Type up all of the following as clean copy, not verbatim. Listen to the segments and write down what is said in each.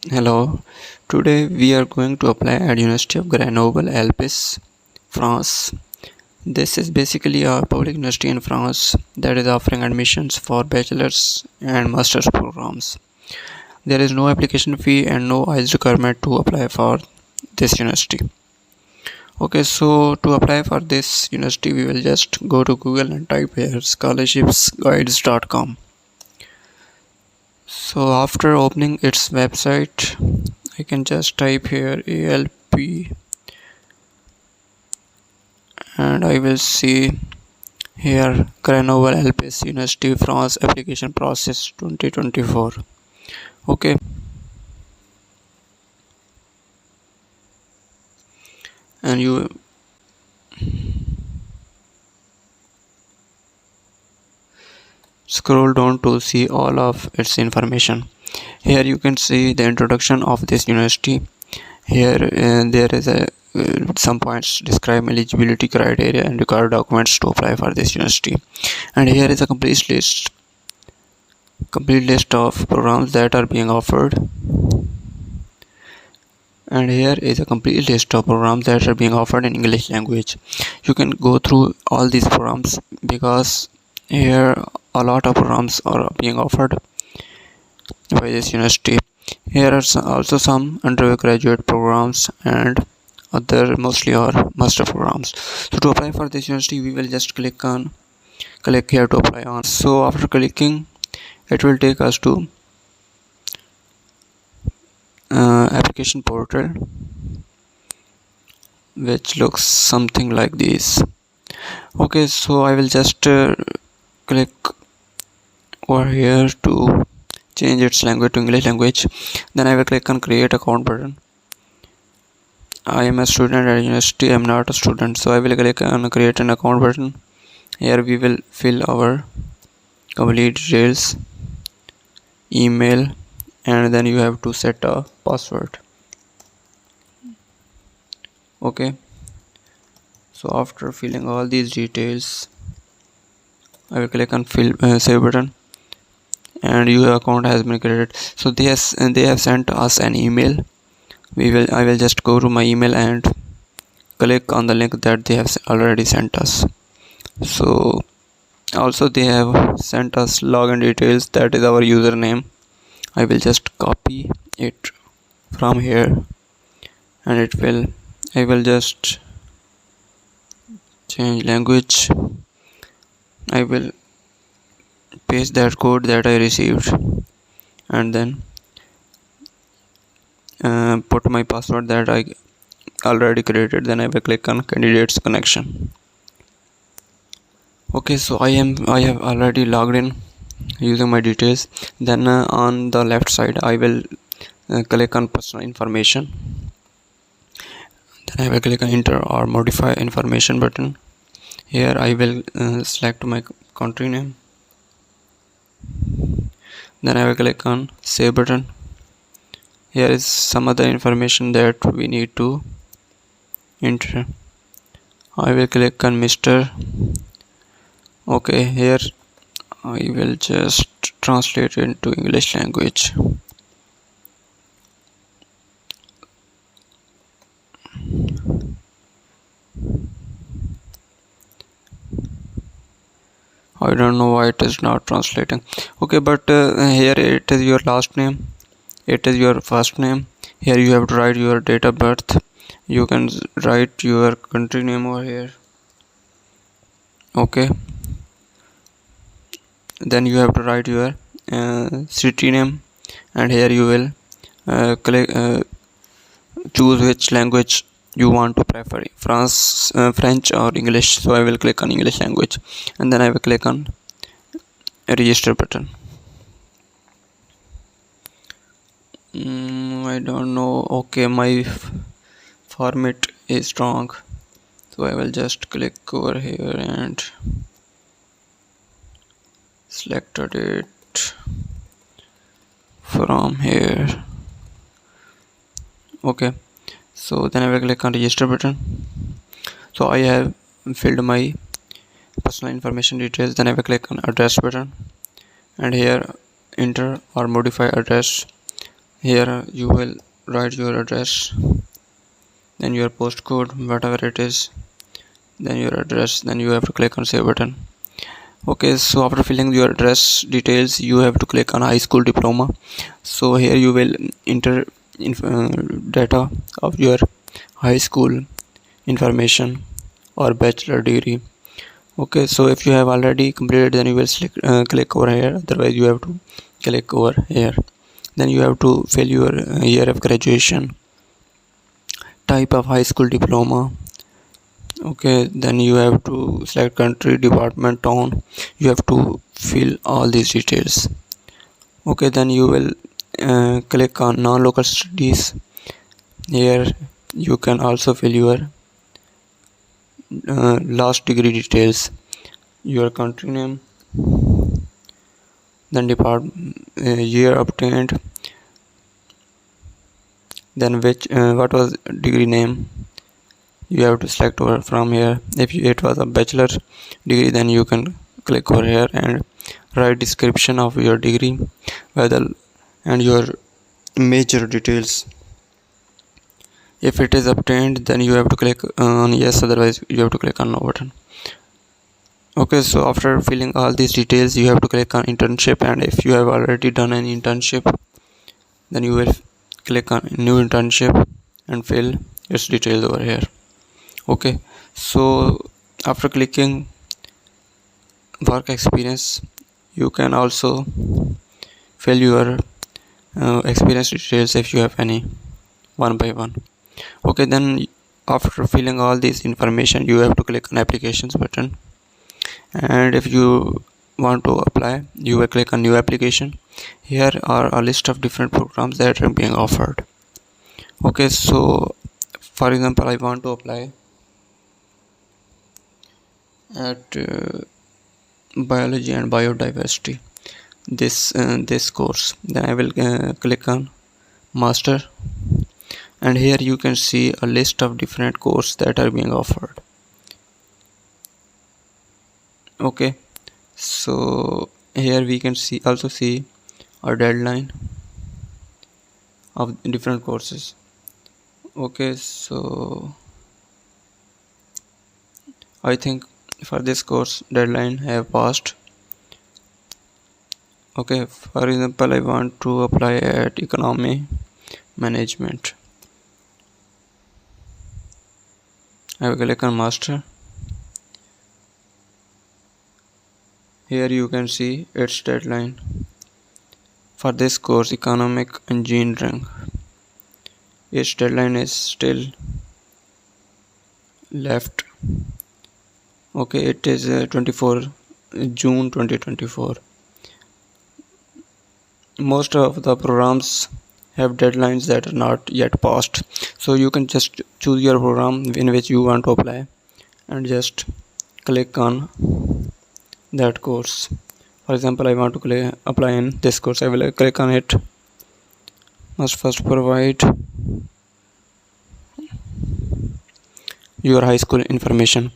Hello, today we are going to apply at University of Grenoble Alpes, France. This is basically a public university in France that is offering admissions for bachelor's and master's programs. There is no application fee and no IELTS requirement to apply for this university. Okay, so to apply for this university, we will just go to Google and type here scholarshipsguides.com. So after opening its website, I can just type here ALP and I will see here Grenoble Alpes University France application process 2024. Okay, and you scroll down to see all of its information. Here you can see the introduction of this university. Here there is some points describe eligibility criteria and required documents to apply for this university. And here is a complete list of programs that are being offered. And here is a complete list of programs that are being offered in English language. You can go through all these programs because here a lot of programs are being offered by this university. Here are also some undergraduate programs and other mostly are master programs. So to apply for this university, we will just click here to apply on. So after clicking, it will take us to application portal, which looks something like this. Okay, so I will just click over here to change its language to English language. Then I will click on create account button. I am a student at university. I am not a student, so I will click on create an account button. Here we will fill our complete details, email, and then you have to set a password. Okay, so after filling all these details, I will click on save button and your account has been created. So they have sent us an email. I will just go to my email and click on the link that they have already sent us. So also they have sent us login details, that is our username. I will just copy it from here and I will just change language. I will paste that code that I received and then put my password that I already created. Then I will click on candidates connection. Okay, so I have already logged in using my details. Then on the left side I will click on personal information. Then I will click on enter or modify information button. Here I will select my country name. Then I will click on save button. Here is some other information that we need to enter. I will click on Mr. Okay, here I will just translate it into English language. I don't know why it is not translating. Okay, but here it is your last name, it is your first name. Here you have to write your date of birth. You can write your country name over here. Okay, then you have to write your city name, and here you will choose which language you want to prefer, French or English. So I will click on English language and then I will click on register button. I don't know. Okay, my format is wrong, so I will just click over here and select a date from here. Okay, so then I will click on register button. So I have filled my personal information details. Then I will click on address button and here enter or modify address. Here you will write your address, then your postcode, whatever it is, then your address, then you have to click on save button. Okay, so after filling your address details, you have to click on high school diploma. So here you will enter data of your high school information or bachelor degree. Okay, so if you have already completed, then you will click over here, otherwise you have to click over here. Then you have to fill your year of graduation, type of high school diploma. Okay, then you have to select country, department, town. You have to fill all these details. Okay, then you will click on non-local studies. Here you can also fill your last degree details, your country name, then year obtained, then what was degree name. You have to select over from here. If it was a bachelor degree, then you can click over here and write description of your degree, whether and your major details. If it is obtained, then you have to click on yes, otherwise you have to click on no button. Okay, so after filling all these details, you have to click on internship, and if you have already done an internship, then you will click on new internship and fill its details over here. Okay, so after clicking work experience, you can also fill your experience details if you have any, one by one. Okay, then after filling all this information, you have to click on applications button, and if you want to apply, you will click on new application. Here are a list of different programs that are being offered. Okay, so for example, I want to apply at biology and biodiversity, this course. Then I will click on master, and here you can see a list of different courses that are being offered. Okay, so here we can also see a deadline of different courses. Okay, so I think for this course deadline have passed. Okay, for example, I want to apply at economy management. I will click on master. Here you can see its deadline for this course, economic engineering. Its deadline is still left. Okay, it is 24 June 2024. Most of the programs have deadlines that are not yet passed, so you can just choose your program in which you want to apply and just click on that course. For example, I want to apply in this course. I will click on it. Must first provide your high school information.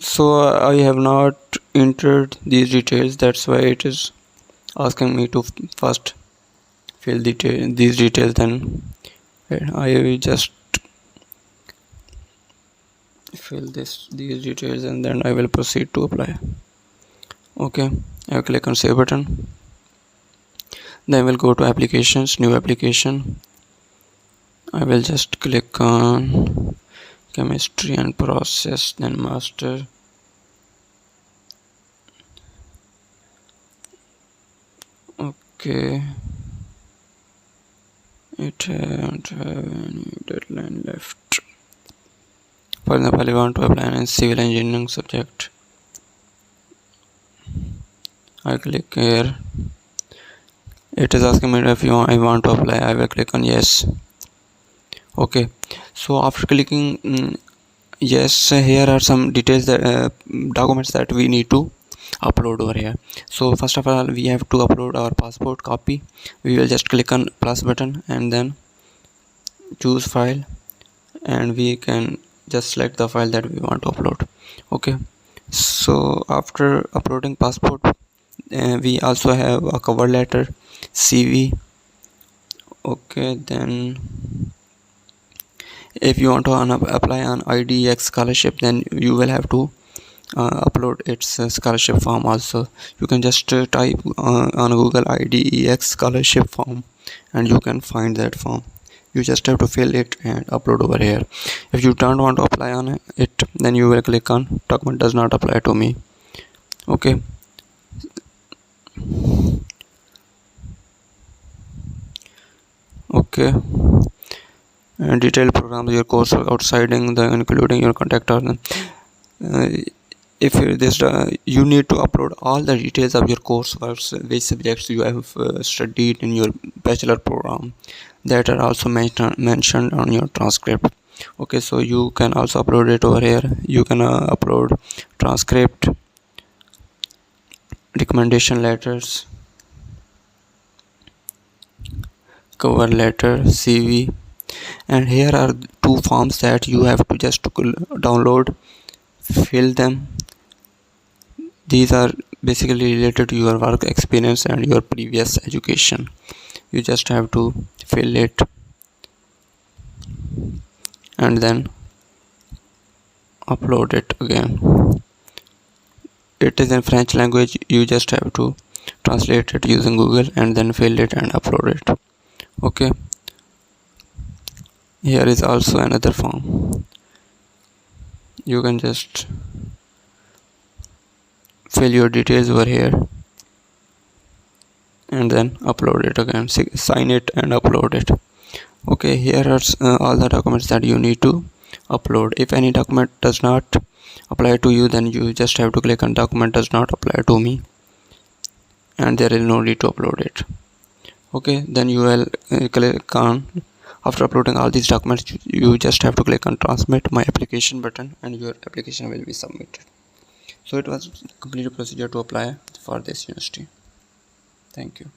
So I have not entered these details, that's why it is asking me to first fill these details. Then I will just fill these details and then I will proceed to apply. Okay, I will click on save button. Then I will go to applications, new application. I will just click on chemistry and process, then master. Okay, it doesn't have any deadline left. For example, I want to apply in civil engineering subject. I click here. It is asking me if I want to apply. I will click on yes. Okay, so after clicking yes, here are some details that documents that we need to upload over here. So first of all, we have to upload our passport copy. We will just click on plus button and then choose file, and we can just select the file that we want to upload. Okay, so after uploading passport, we also have a cover letter, CV. Okay, then if you want to apply on IDEX scholarship, then you will have to upload its scholarship form also. You can just type on Google IDEX scholarship form and you can find that form. You just have to fill it and upload over here. If you don't want to apply on it, then you will click on document does not apply to me. Okay, okay. And detailed programs your course outside including your contact or if this you need to upload all the details of your coursework, which subjects you have studied in your bachelor program, that are also mentioned on your transcript. Okay, so you can also upload it over here. You can upload transcript, recommendation letters, cover letter, CV, and here are two forms that you have to just download, fill them. These are basically related to your work experience and your previous education. You just have to fill it and then upload it again. It is in French language. You just have to translate it using Google and then fill it and upload it. Okay, here is also another form. You can just fill your details over here and then upload it again, sign it and upload it. Okay, here are all the documents that you need to upload. If any document does not apply to you, then you just have to click on document does not apply to me and there is no need to upload it. Okay, then you will click on, after uploading all these documents, you just have to click on transmit my application button and your application will be submitted. So it was a complete procedure to apply for this university. Thank you.